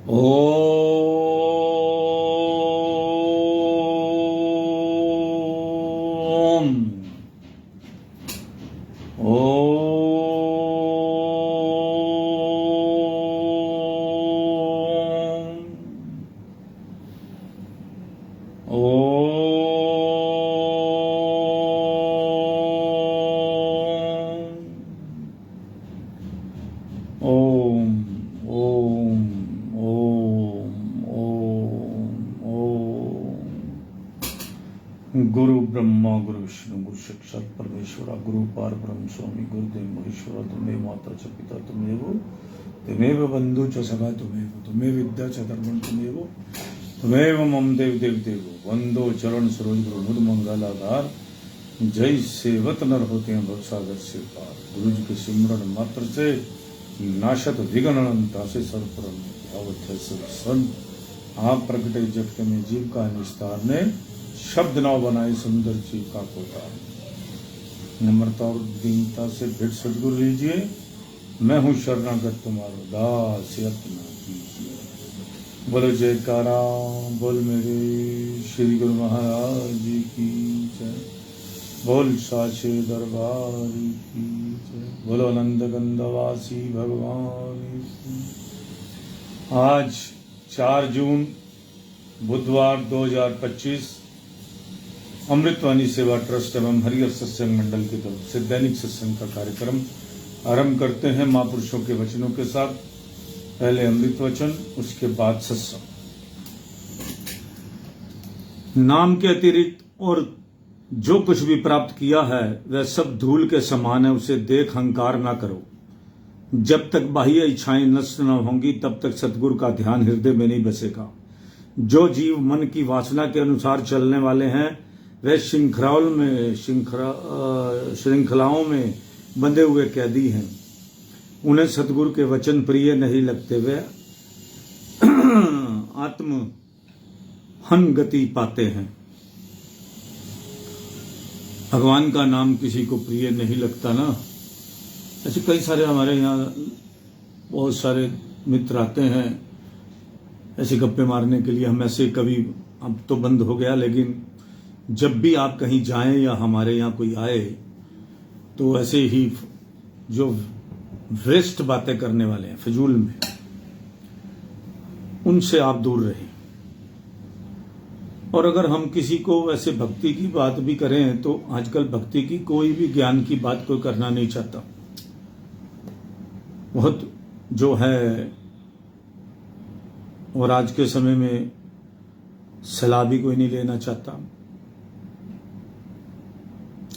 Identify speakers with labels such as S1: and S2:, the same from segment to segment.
S1: ओम ओम ओम ओम ओम ओम। गुरु ब्रह्मा गुरु विष्णु गुरु साक्षात परमेश्वरा गुरु पार ब्रह्म स्वामी गुरुदेव महेश्वरा तुम्हें माता च पिता तुम्हें बंधु च सखा तुम्हें विद्या च धर्मं तुम्हें मम देव देव देवो वंदो चरण सरोज गुरु मुद मंगलाधार। जय सेवत नर होते हैं भवसागर से पार। गुरु जी के सिमरन मात्र से नाशत विघ्न अनंता से सर्वप्रम अवध्य सन। आप प्रकटे जगत में जीव का निस्तार ने शब्द नाव बनाए सुंदर जीव का कोतार। नम्रता और दीनता से भेंट सदगुरु लीजिए। मैं हूँ शरणागत तुम्हारो दास अपना कीजिए। बोलो जयकारा बोल मेरे श्री गुरु महाराज जी की जय। बोल साचे दरबार की जय। बोलो आनंद गंधवासी भगवान की। आज 4 जून बुधवार 2025 अमृतवाणी सेवा ट्रस्ट एवं हरिहर सत्संग मंडल की तरफ से दैनिक सत्संग का कार्यक्रम आरंभ करते हैं महापुरुषों के वचनों के साथ। पहले अमृत वचन, उसके बाद सत्संग। नाम के अतिरिक्त और जो कुछ भी प्राप्त किया है वह सब धूल के समान है, उसे देख अहंकार ना करो। जब तक बाह्य इच्छाएं नष्ट न होंगी तब तक सतगुरु का ध्यान हृदय में नहीं बसेगा। जो जीव मन की वासना के अनुसार चलने वाले हैं वे श्रृंखलाओं में बंधे हुए कैदी हैं। उन्हें सतगुरु के वचन प्रिय नहीं लगते, वे आत्म हन गति पाते हैं। भगवान का नाम किसी को प्रिय नहीं लगता ना। ऐसे कई सारे हमारे यहाँ बहुत सारे मित्र आते हैं ऐसे गप्पे मारने के लिए। हम ऐसे कभी, अब तो बंद हो गया, लेकिन जब भी आप कहीं जाएं या हमारे यहाँ कोई आए तो ऐसे ही जो वेस्ट बातें करने वाले हैं फिजूल में, उनसे आप दूर रहें। और अगर हम किसी को वैसे भक्ति की बात भी करें तो आजकल भक्ति की कोई भी ज्ञान की बात कोई करना नहीं चाहता। बहुत जो है, और आज के समय में सलाह भी कोई नहीं लेना चाहता।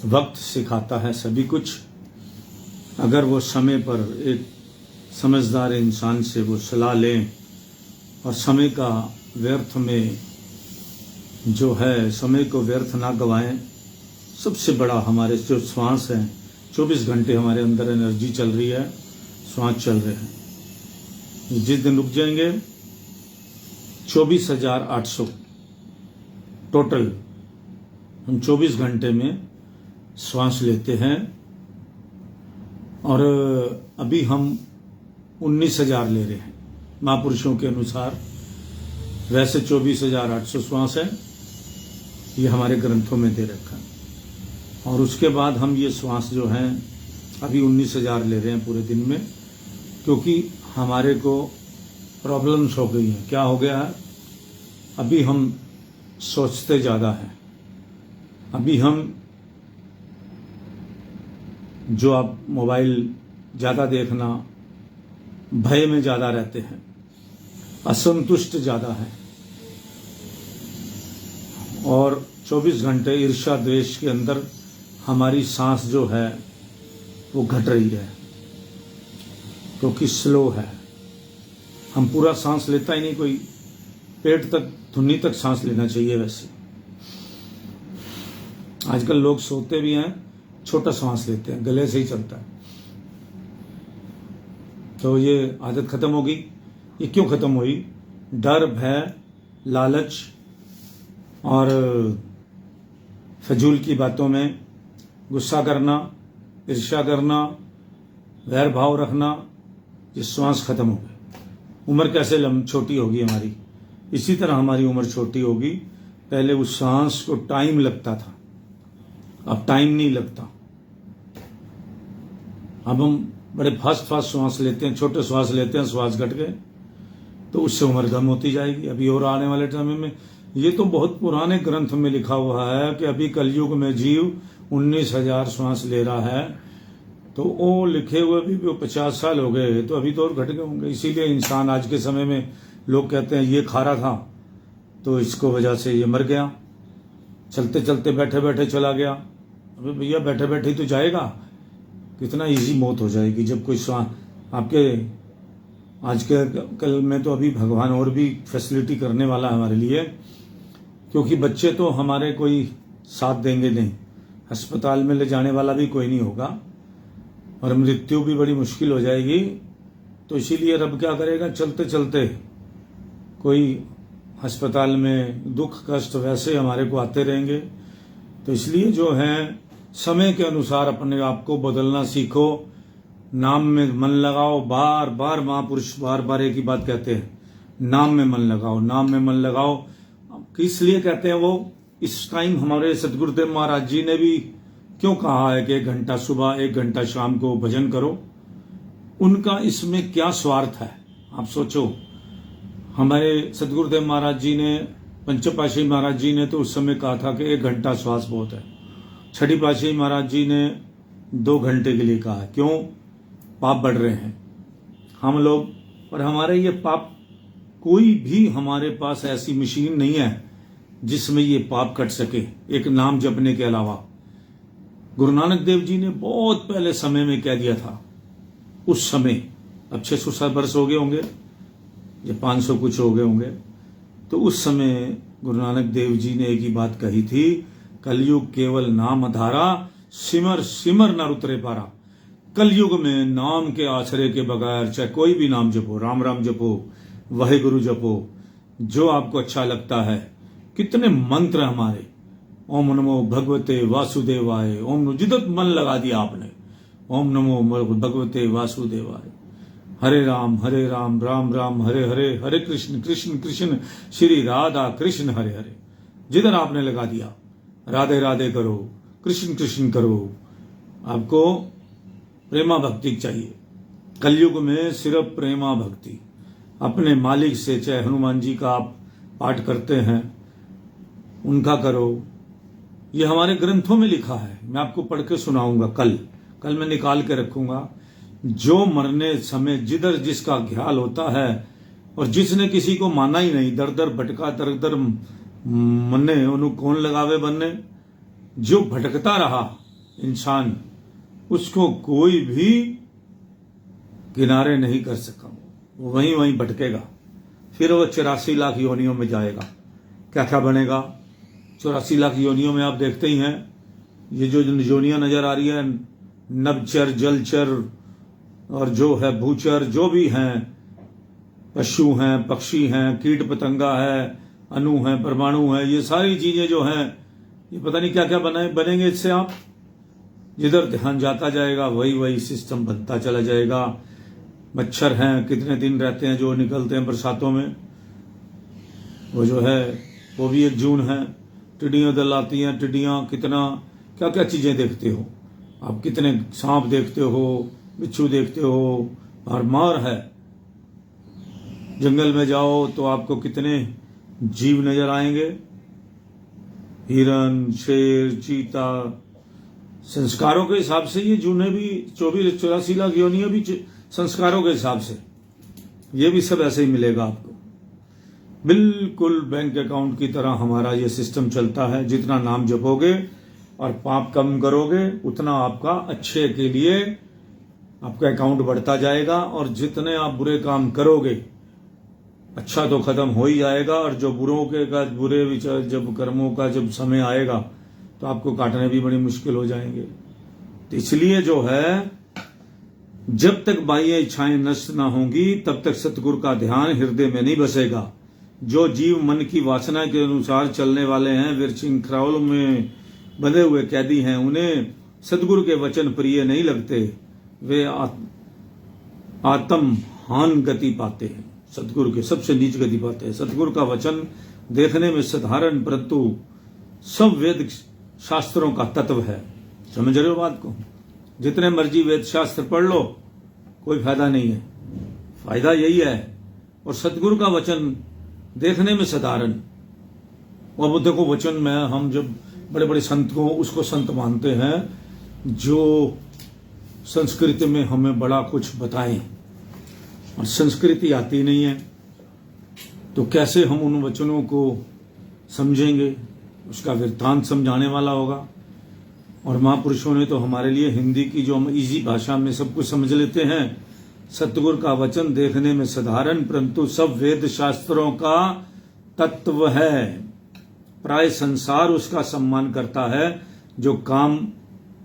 S1: वक्त सिखाता है सभी कुछ। अगर वो समय पर एक समझदार इंसान से वो सलाह लें और समय का व्यर्थ में जो है, समय को व्यर्थ ना गवाएं। सबसे बड़ा हमारे जो श्वास है, 24 घंटे हमारे अंदर एनर्जी चल रही है, श्वास चल रहे हैं। जिस दिन रुक जाएंगे 24,800 टोटल हम 24 घंटे में श्वास लेते हैं। और अभी हम 19,000 ले रहे हैं महापुरुषों के अनुसार। वैसे 24,800 श्वास है, ये हमारे ग्रंथों में दे रखा है। और उसके बाद हम ये श्वास जो हैं अभी 19,000 ले रहे हैं पूरे दिन में, क्योंकि हमारे को प्रॉब्लम्स हो गई हैं। क्या हो गया है? अभी हम सोचते ज़्यादा हैं। अभी हम जो आप मोबाइल ज़्यादा देखना, भय में ज़्यादा रहते हैं, असंतुष्ट ज़्यादा है, और 24 घंटे ईर्ष्या द्वेष के अंदर हमारी सांस जो है वो घट रही है, क्योंकि स्लो है। हम पूरा सांस लेता ही नहीं, कोई पेट तक, धुनी तक सांस लेना चाहिए। वैसे आजकल लोग सोते भी हैं, छोटा सांस लेते हैं, गले से ही चलता है। तो ये आदत खत्म होगी। ये क्यों खत्म हुई? डर, भय, लालच और फजूल की बातों में गुस्सा करना, ईर्ष्या करना, वैर भाव रखना, ये श्वास खत्म हो गए। उम्र कैसे छोटी होगी हमारी, इसी तरह हमारी उम्र छोटी होगी। पहले उस सांस को टाइम लगता था, अब टाइम नहीं लगता। अब हम बड़े फास्ट श्वास लेते हैं, छोटे श्वास लेते हैं, श्वास घट गए तो उससे उम्र कम होती जाएगी। अभी और आने वाले समय में, ये तो बहुत पुराने ग्रंथ में लिखा हुआ है कि अभी कलयुग में जीव 19,000 श्वास ले रहा है, तो वो लिखे हुए भी 50 साल हो गए, तो अभी तो और घट गए होंगे। इसीलिए इंसान आज के समय में लोग कहते हैं ये खा रहा था तो इसको वजह से ये मर गया, चलते चलते बैठे बैठे चला गया। अबे भैया बैठे बैठे ही तो जाएगा, कितना इजी मौत हो जाएगी जब कोई आपके आज के कल में तो अभी भगवान और भी फैसिलिटी करने वाला है हमारे लिए, क्योंकि बच्चे तो हमारे कोई साथ देंगे नहीं, अस्पताल में ले जाने वाला भी कोई नहीं होगा और मृत्यु भी बड़ी मुश्किल हो जाएगी। तो इसीलिए रब क्या करेगा, चलते चलते कोई अस्पताल में दुख कष्ट वैसे हमारे को आते रहेंगे। तो इसलिए जो है समय के अनुसार अपने आप को बदलना सीखो, नाम में मन लगाओ। बार बार महापुरुष बार बार एक ही बात कहते हैं, नाम में मन लगाओ, नाम में मन लगाओ। किस लिए कहते हैं वो, इस टाइम हमारे सतगुरुदेव महाराज जी ने भी क्यों कहा है कि 1 घंटा सुबह 1 घंटा शाम को भजन करो। उनका इसमें क्या स्वार्थ है, आप सोचो। हमारे सतगुरुदेव महाराज जी ने, पंचपाशाही महाराज जी ने तो उस समय कहा था कि 1 घंटा श्वास बहुत है। छठी पाशाही महाराज जी ने 2 घंटे के लिए कहा है। क्यों, पाप बढ़ रहे हैं हम लोग, और हमारे ये पाप, कोई भी हमारे पास ऐसी मशीन नहीं है जिसमें ये पाप कट सके एक नाम जपने के अलावा। गुरु नानक देव जी ने बहुत पहले समय में कह दिया था, उस समय, अब 600 वर्ष हो गए होंगे या 500 कुछ हो गए होंगे, तो उस समय गुरु नानक देव जी ने एक ही बात कही थी, कलयुग केवल नाम धारा, सिमर सिमर न उतरे पारा। कलयुग में नाम के आश्रय के बगैर चाहे कोई भी नाम जपो, राम राम जपो, वाहे गुरु जपो, जो आपको अच्छा लगता है। कितने मंत्र हमारे, ओम नमो भगवते वासुदेवाय, ओम, जिधर मन लगा दिया आपने, ओम नमो भगवते वासुदेवाय, हरे राम राम राम हरे हरे, हरे कृष्ण कृष्ण कृष्ण श्री राधा कृष्ण हरे हरे। जिधर आपने लगा दिया, राधे राधे करो, कृष्ण कृष्ण करो। आपको प्रेमा भक्ति चाहिए। कलयुग में सिर्फ प्रेमा भक्ति, अपने मालिक से, चाहे हनुमान जी का आप पाठ करते हैं उनका करो। ये हमारे ग्रंथों में लिखा है, मैं आपको पढ़ के सुनाऊंगा कल मैं निकाल के रखूंगा। जो मरने समय जिधर जिसका ख्याल होता है, और जिसने किसी को माना ही नहीं, दर दर भटका दर दर मन्ने, उन्हें कौन लगावे बनने। जो भटकता रहा इंसान, उसको कोई भी किनारे नहीं कर सका, वो वहीं वहीं भटकेगा। फिर वो 84 लाख योनियों में जाएगा। क्या क्या बनेगा 84 लाख योनियों में, आप देखते ही हैं। ये जो योनियां नजर आ रही है, नभचर, जलचर और जो है भूचर, जो भी हैं, पशु हैं, पक्षी हैं, कीट पतंगा है, अणु हैं, परमाणु हैं, ये सारी चीजें जो हैं, ये पता नहीं क्या क्या बनेंगे इससे। आप जिधर ध्यान जाता जाएगा वही वही सिस्टम बनता चला जाएगा। मच्छर हैं, कितने दिन रहते हैं जो निकलते हैं बरसातों में, वो जो है वो भी एक जून है। टिड्डियां दलाती हैं, टिड्डियां, कितना क्या क्या चीजें देखते हो आप, कितने सांप देखते हो, बिच्छू देखते हो, भरमार है। जंगल में जाओ तो आपको कितने जीव नजर आएंगे, हिरन, शेर, चीता। संस्कारों के हिसाब से ये जूने भी 84 लाख योनियां भी संस्कारों के हिसाब से, ये भी सब ऐसे ही मिलेगा आपको। बिल्कुल बैंक अकाउंट की तरह हमारा ये सिस्टम चलता है। जितना नाम जपोगे और पाप कम करोगे, उतना आपका अच्छे के लिए आपका अकाउंट बढ़ता जाएगा। और जितने आप बुरे काम करोगे, अच्छा तो खत्म हो ही जाएगा, और जो बुरे विचार, जब कर्मों का जब समय आएगा तो आपको काटने भी बड़ी मुश्किल हो जाएंगे। तो इसलिए जो है, जब तक बाह्य इच्छाएं नष्ट ना होंगी तब तक सतगुरु का ध्यान हृदय में नहीं बसेगा। जो जीव मन की वासना के अनुसार चलने वाले हैं, वे श्रृंखलाओं में बंधे हुए कैदी हैं, उन्हें सतगुरु के वचन प्रिय नहीं लगते, वे आत्म हान गति पाते हैं। सतगुरु के सबसे नीच गति बात है। सतगुरु का वचन देखने में साधारण परंतु सब वेद शास्त्रों का तत्व है। समझ रहे हो बात को? जितने मर्जी वेद शास्त्र पढ़ लो कोई फायदा नहीं है, फायदा यही है। और सतगुरु का वचन देखने में साधारण, और देखो वचन में हम जब बड़े बड़े संत को उसको संत मानते हैं जो संस्कृति में हमें बड़ा कुछ बताएं, और संस्कृति आती नहीं है तो कैसे हम उन वचनों को समझेंगे? उसका वृत्तांत समझाने वाला होगा। और महापुरुषों ने तो हमारे लिए हिंदी की जो हम इजी भाषा में सब कुछ समझ लेते हैं, सतगुरु का वचन देखने में साधारण परंतु सब वेद शास्त्रों का तत्व है। प्राय संसार उसका सम्मान करता है जो काम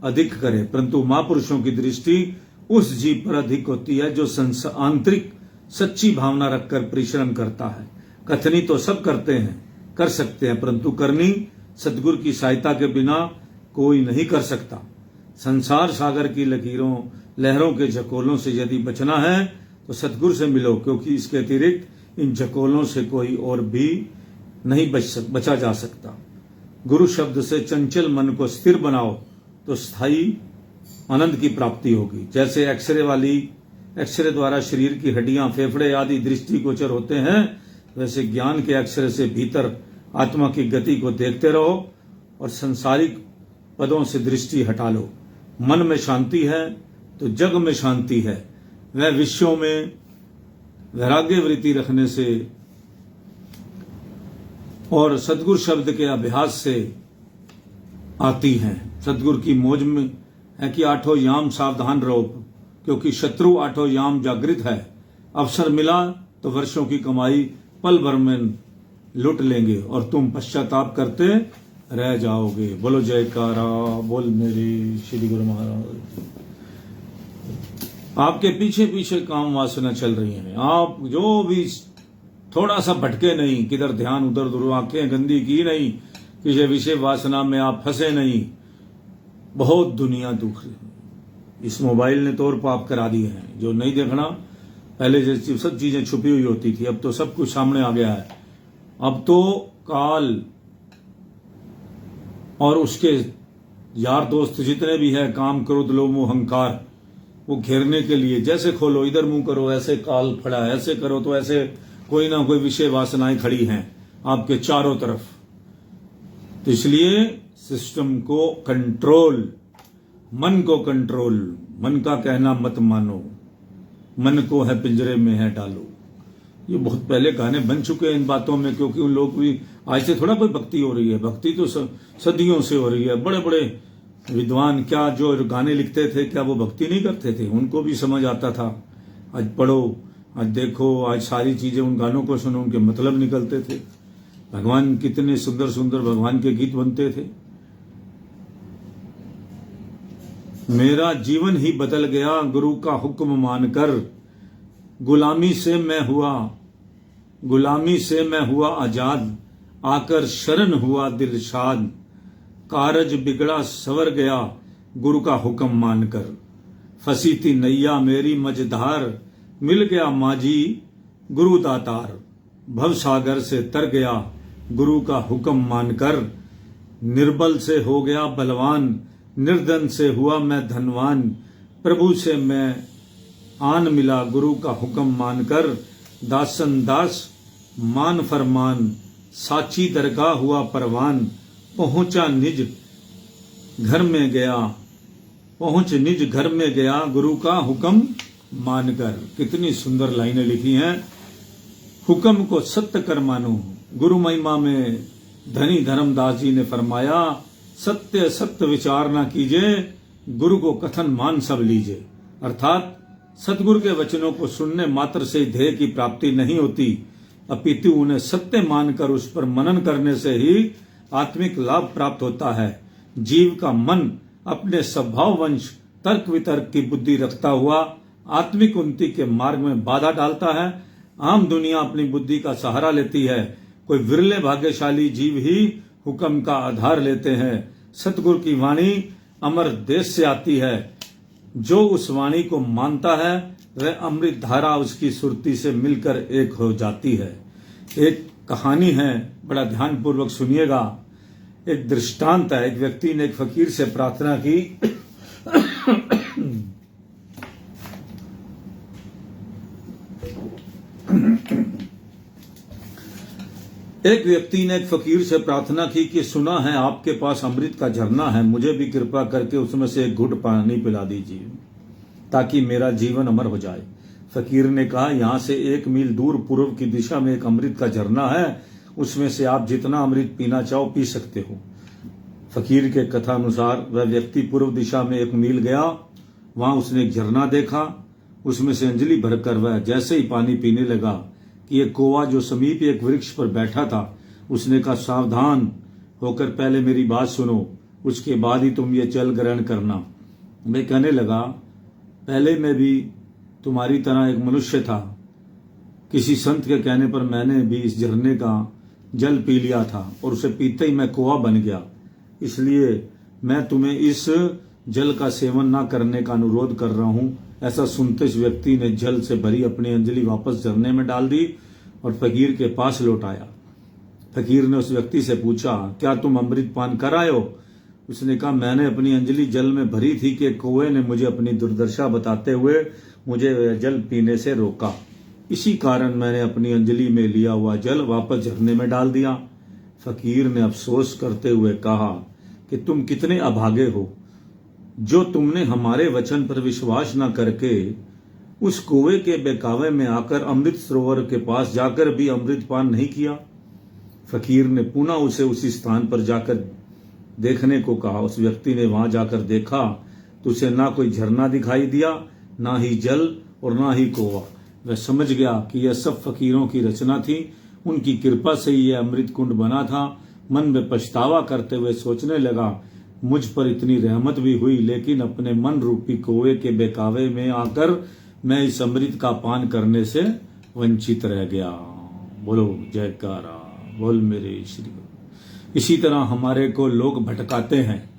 S1: अधिक करे, परंतु महापुरुषों की दृष्टि उस जीव पर अधिक होती है जो आंतरिक सच्ची भावना रखकर परिश्रम करता है। कथनी तो सब करते हैं, कर सकते हैं, परंतु करनी सतगुरु की सहायता के बिना कोई नहीं कर सकता। संसार सागर की लहरों के झकोलों से यदि बचना है तो सतगुरु से मिलो, क्योंकि इसके अतिरिक्त इन झकोलों से कोई और भी नहीं बचा जा सकता। गुरु शब्द से चंचल मन को स्थिर बनाओ तो स्थायी आनंद की प्राप्ति होगी। जैसे एक्सरे द्वारा शरीर की हड्डियां, फेफड़े आदि दृष्टिगोचर होते हैं, वैसे ज्ञान के एक्सरे से भीतर आत्मा की गति को देखते रहो और संसारिक पदों से दृष्टि हटा लो। मन में शांति है तो जग में शांति है। वह विषयों में वैराग्य वृत्ति रखने से और सदगुरु शब्द के अभ्यास से आती हैं। सदगुरु की मौज में है कि आठों याम सावधान रहो, क्योंकि शत्रु आठों याम जागृत है। अवसर मिला तो वर्षों की कमाई पल भर में लूट लेंगे और तुम पश्चाताप करते रह जाओगे। बोलो जयकारा बोल मेरे श्री गुरु महाराज। आपके पीछे पीछे काम वासना चल रही है, आप जो भी थोड़ा सा भटके नहीं, किधर ध्यान उधर उधर आंखें गंदी की नहीं, किसी विषय वासना में आप फंसे नहीं। बहुत दुनिया दुख इस मोबाइल ने तो और पाप करा दिए हैं। जो नहीं देखना, पहले जैसी सब चीजें छुपी हुई होती थी, अब तो सब कुछ सामने आ गया है। अब तो काल और उसके यार दोस्त जितने भी है, काम क्रोध लोभ मोह अहंकार, वो घेरने के लिए जैसे खोलो इधर मुंह करो ऐसे काल खड़ा है, ऐसे करो तो ऐसे कोई ना कोई विषय वासनाएं खड़ी हैं आपके चारों तरफ। तो इसलिए सिस्टम को कंट्रोल, मन को कंट्रोल, मन का कहना मत मानो, मन को है पिंजरे में है डालो। ये बहुत पहले गाने बन चुके हैं इन बातों में, क्योंकि उन लोग भी आज से थोड़ा कोई भक्ति हो रही है। भक्ति तो सदियों से हो रही है। बड़े बड़े विद्वान क्या जो गाने लिखते थे, क्या वो भक्ति नहीं करते थे? उनको भी समझ आता था। आज पढ़ो, आज देखो, आज सारी चीजें उन गानों को सुनो, उनके मतलब निकलते थे। भगवान कितने सुंदर सुंदर भगवान के गीत बनते थे। मेरा जीवन ही बदल गया गुरु का हुक्म मानकर, गुलामी से मैं हुआ आजाद, आकर शरण हुआ दिलशाद, कारज बिगड़ा सवर गया गुरु का हुक्म मानकर, फंसी थी नैया मेरी मझधार, मिल गया माझी गुरु दातार, भव सागर से तर गया गुरु का हुक्म मानकर, निर्बल से हो गया बलवान, निर्धन से हुआ मैं धनवान, प्रभु से मैं आन मिला गुरु का हुक्म मानकर, दासन दास मान फरमान, साची दरगाह हुआ परवान, पहुंच निज घर में गया गुरु का हुक्म मानकर। कितनी सुंदर लाइनें लिखी हैं। हुक्म को सत्य कर मानो। गुरु महिमा में धनी धर्मदास जी ने फरमाया, सत्य सत्य विचार ना कीजिए, गुरु को कथन मान सब लीजिए। अर्थात सतगुरु के वचनों को सुनने मात्र से ध्येय की प्राप्ति नहीं होती, अपितु उन्हें सत्य मानकर उस पर मनन करने से ही आत्मिक लाभ प्राप्त होता है। जीव का मन अपने स्वभाववंश तर्क वितर्क की बुद्धि रखता हुआ आत्मिक उन्नति के मार्ग में बाधा डालता है। आम दुनिया अपनी बुद्धि का सहारा लेती है, कोई विरले भाग्यशाली जीव ही हुक्म का आधार लेते हैं। सतगुरु की वाणी अमर देश से आती है, जो उस वाणी को मानता है वह अमृत धारा उसकी सुरती से मिलकर एक हो जाती है। एक कहानी है, बड़ा ध्यानपूर्वक सुनिएगा। एक दृष्टांत है। एक व्यक्ति ने एक फकीर से प्रार्थना की एक व्यक्ति ने एक फकीर से प्रार्थना की कि सुना है आपके पास अमृत का झरना है, मुझे भी कृपा करके उसमें से एक घुट पानी पिला दीजिए ताकि मेरा जीवन अमर हो जाए। फकीर ने कहा, यहां से 1 मील दूर पूर्व की दिशा में एक अमृत का झरना है, उसमें से आप जितना अमृत पीना चाहो पी सकते हो। फकीर के कथा अनुसार वह व्यक्ति पूर्व दिशा में 1 मील गया। वहां उसने एक झरना देखा। उसमें से अंजलि भरकर वह जैसे ही पानी पीने लगा कि एक कौवा जो समीप एक वृक्ष पर बैठा था, उसने कहा, सावधान होकर पहले मेरी बात सुनो, उसके बाद ही तुम ये जल ग्रहण करना। मैं कहने लगा, पहले मैं भी तुम्हारी तरह एक मनुष्य था। किसी संत के कहने पर मैंने भी इस झरने का जल पी लिया था और उसे पीते ही मैं कौवा बन गया। इसलिए मैं तुम्हें इस जल का सेवन न करने का अनुरोध कर रहा हूं। ऐसा सुनते इस व्यक्ति ने जल से भरी अपनी अंजलि वापस झरने में डाल दी और फकीर के पास लौट आया। फकीर ने उस व्यक्ति से पूछा, क्या तुम अमृत पान कर आए हो? उसने कहा, मैंने अपनी अंजलि जल में भरी थी कि कौवे ने मुझे अपनी दुर्दशा बताते हुए मुझे जल पीने से रोका। इसी कारण मैंने अपनी अंजलि में लिया हुआ जल वापस झरने में डाल दिया। फकीर ने अफसोस करते हुए कहा कि तुम कितने अभागे हो जो तुमने हमारे वचन पर विश्वास न करके उस कुएं के बहकावे में आकर अमृत सरोवर के पास जाकर भी अमृत पान नहीं किया। फकीर ने पुनः उसे उसी स्थान पर जाकर देखने को कहा। उस व्यक्ति ने वहां जाकर देखा तो उसे ना कोई झरना दिखाई दिया, ना ही जल और ना ही कौवा। वह समझ गया कि यह सब फकीरों की रचना थी, उनकी कृपा से ही यह अमृत कुंड बना था। मन में पछतावा करते हुए सोचने लगा, मुझ पर इतनी रहमत भी हुई, लेकिन अपने मन रूपी कौवे के बहकावे में आकर मैं इस अमृत का पान करने से वंचित रह गया। बोलो जयकारा, बोल मेरे श्री गुरु। इसी तरह हमारे को लोग भटकाते हैं।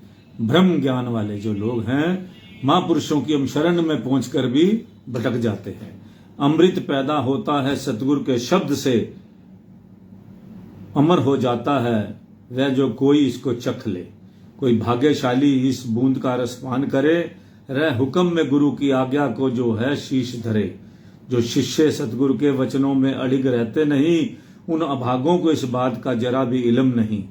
S1: ब्रह्म ज्ञान वाले जो लोग हैं, महापुरुषों की हम शरण में पहुंचकर भी भटक जाते हैं। अमृत पैदा होता है सतगुरु के शब्द से, अमर हो जाता है वह जो कोई इसको चख ले। कोई भाग्यशाली इस बूंद का रस पान करे, रह हुक्म में गुरु की आज्ञा को जो है शीश धरे। जो शिष्य सतगुरु के वचनों में अड़िग रहते नहीं, उन अभागों को इस बात का जरा भी इल्म नहीं।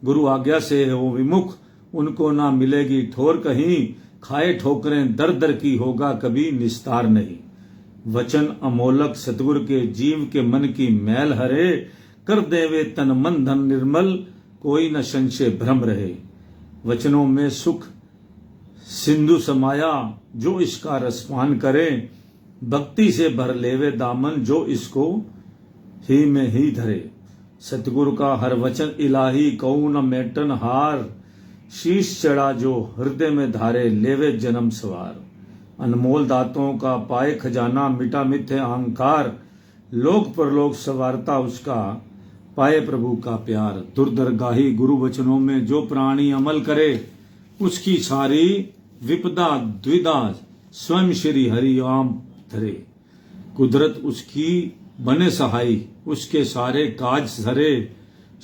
S1: गुरु आज्ञा से है वो विमुख, उनको ना मिलेगी ठोर कहीं। खाए ठोकरें दर दर की, होगा कभी निस्तार नहीं। वचन अमोलक सतगुरु के जीव के मन की मैल हरे, कर देवे तन मन धन निर्मल, कोई न संशय भ्रम रहे। वचनों में सुख सिंधु समाया, जो इसका रसपान करे। भक्ति से भर लेवे दामन, जो इसको ही में ही धरे। सतगुरु का हर वचन इलाही, कऊ न मेटन हार। शीश चढ़ा जो हृदय में धारे, लेवे जन्म सवार। अनमोल दातों का पाए खजाना, मिटा मिथे अहंकार। लोक परलोक सवारता उसका, पाए प्रभु का प्यार। दुर्दरगाही गुरु वचनों में जो प्राणी अमल करे, उसकी सारी विपदा द्विधा स्वयं श्री हरि आम धरे। कुदरत उसकी बने सहाई, उसके सारे काज सरे।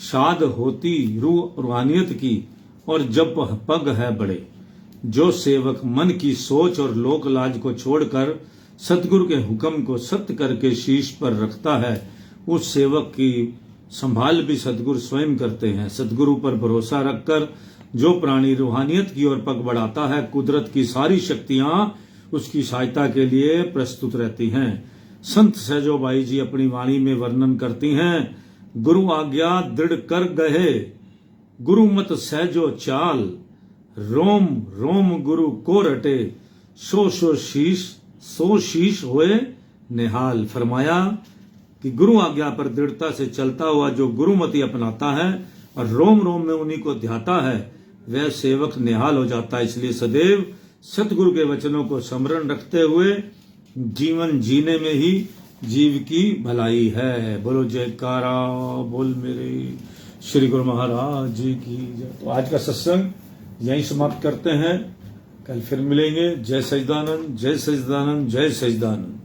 S1: शाद होती रूहानियत की, और जब पग है बड़े। जो सेवक मन की सोच और लोक लाज को छोड़कर सतगुरु के हुक्म को सत्य करके शीश पर रखता है, उस सेवक की संभाल भी सतगुरु स्वयं करते हैं। सतगुरु पर भरोसा रखकर जो प्राणी रूहानियत की ओर पग बढ़ाता है, कुदरत की सारी शक्तियां उसकी सहायता के लिए प्रस्तुत रहती हैं। संत सहजोबाई जी अपनी वाणी में वर्णन करती हैं, गुरु आज्ञा दृढ़ कर गए, गुरु मत सहजो चाल। रोम रोम गुरु को रटे, सो शीश होए निहाल। फरमाया कि गुरु आज्ञा पर दृढ़ता से चलता हुआ जो गुरुमति अपनाता है और रोम रोम में उन्हीं को ध्याता है, वह सेवक निहाल हो जाता है। इसलिए सदैव सतगुरु के वचनों को स्मरण रखते हुए जीवन जीने में ही जीव की भलाई है। बोलो जयकारा, बोल मेरे श्री गुरु महाराज जी की जय। तो आज का सत्संग यहीं समाप्त करते हैं, कल फिर मिलेंगे। जय सच्चिदानंद, जय सच्चिदानंद, जय सच्चिदानंद।